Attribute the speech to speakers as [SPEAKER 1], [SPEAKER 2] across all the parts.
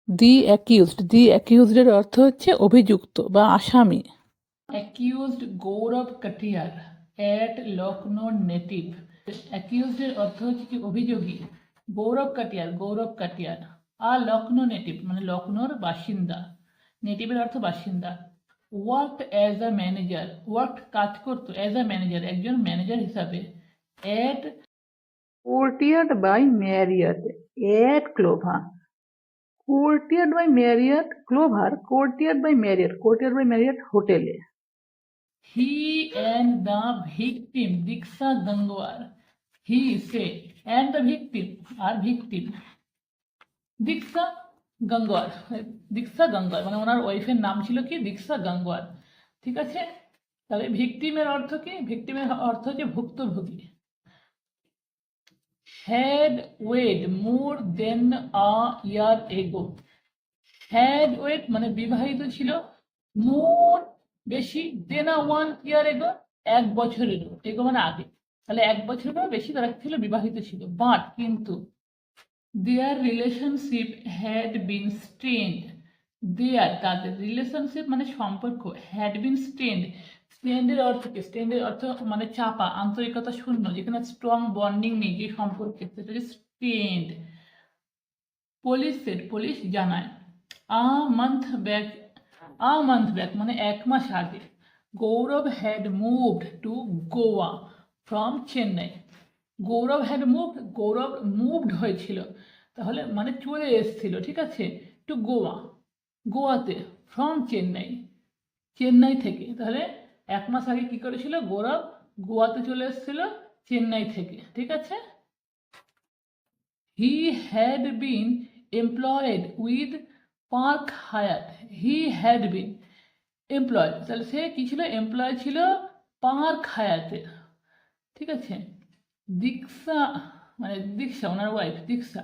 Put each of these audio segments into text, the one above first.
[SPEAKER 1] দি অ্যাকিউজডের অর্থ হচ্ছে অভিযুক্ত বা আসামি। Accused Gaurav Katiyar at Lucknow native. অ্যাকিউজডের অর্থ হচ্ছে কি অভিযোগী। গৌরব কাটিয়ার আর লখনৌ নেটিভ মানে লখনৌর বাসিন্দা। নেটিভের অর্থ বাসিন্দা। Worked as a manager, worked কাজ করতো অ্যাজ আ ম্যানেজার একজন ম্যানেজার হিসাবে। At Courtyard by Marriott at ক্লোভা। কোর্টিয়ার্ড বাই ম্যারিয়ট ক্লোভার, কোর্টিয়ার্ড বাই ম্যারিয়ট হোটেলে। He and the victim Diksha Gangwar. He say and the victim আর ভিকটিম দীক্ষা গঙ্গওয়ার। মানে ওনার ওয়াইফের নাম ছিল কি দীক্ষা গঙ্গওয়ার। ঠিক আছে, তাহলে ভিকটিমের অর্থ কি? ভিকটিমের অর্থ হচ্ছে ভুক্তভোগী। হ্যাড ওয়েড মোর দেন আ ইয়ার এগো। হ্যাড ওয়েড মানে বিবাহিত ছিল, মোর বেশি, দেন আ ওয়ান ইয়ার এগো এক বছরের এগো মানে আগে, তাহলে এক বছরেরও বেশি তারা ছিল বিবাহিত ছিল। বাট কিন্তু দেয়ার রিলেশনশিপ হ্যাড বিন স্ট্রেন্ড। দেয়ার তাদের রিলেশনশিপ মানে সম্পর্ক, হ্যাড বিন স্ট্রেন্ড। স্ট্রেন্ডের অর্থ কি? স্ট্রেন্ডের অর্থ মানে চাপা, আন্তরিকতা শূন্য, যেখানে স্ট্রং বন্ডিং নেই যে সম্পর্কে, সেটা হচ্ছে স্ট্রেন্ড। পুলিশ জানায়। আ মান্থ ব্যাক মানে এক মাস আগে Gaurav had moved to Goa from Chennai. Gaurav moved হয়েছিল, তাহলে মানে চলে এসেছিল, ঠিক আছে, টু গোয়াতে, ফ্রম চেন্নাই থেকে। তাহলে এক মাস আগে কি করেছিল? গৌরব গোয়াতে চলে এসেছিল চেন্নাই থেকে, ঠিক আছে। He had been employed with Park Hyatt. He had been employed, তাহলে সে কি ছিল? এমপ্লয় ছিল পার্ক হায়াতে, ঠিক আছে। দীক্ষা ওনার ওয়াইফ দীক্ষা।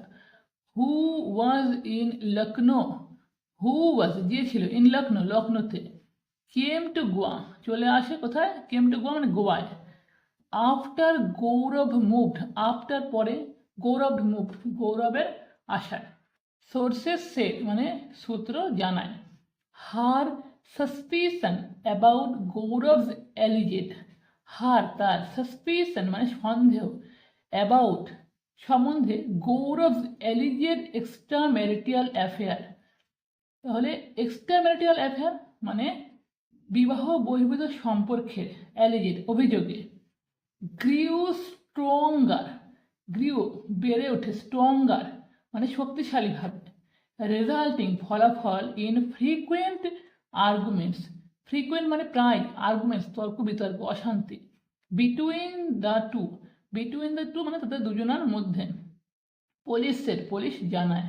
[SPEAKER 1] হু ওয়াজ ইন লখনৌ, যে ছিল, ইন লখনৌতে। কেম টু গোয়া চলে আসে, কোথায়? কেম টু গোয়া মানে গোয়ায়। আফটার গৌরব মুভড, আফটার পরে, গৌরবের আশায়। সোর্সেস সেড মানে সূত্র জানায়। হার সাসপিশন অ্যাবাউট গৌরবস অ্যালিজেড। তার সাসপিশন মানে সন্দেহ, অ্যাবাউট সম্বন্ধে, গৌরবস অ্যালিজেড এক্সট্রা ম্যারিটাল অ্যাফেয়ার। তাহলে এক্সট্রা ম্যারিটাল অ্যাফেয়ার মানে বিবাহ বহির্ভূত সম্পর্কের, অ্যালিজেড অভিযোগে। গ্রিউ বেড়ে ওঠে, স্ট্রঙ্গার মানে শক্তিশালীভাবে। রেজাল্টিং ফলাফল, ইন ফ্রিকুয়েন্ট আর্গুমেন্টস, ফ্রিকুয়েন্ট মানে প্রায়, আর্গুমেন্টস তর্ক বিতর্ক, অশান্তি। বিটুইন দ্য টু মানে তাদের দুজনের মধ্যে। পুলিশ জানায়।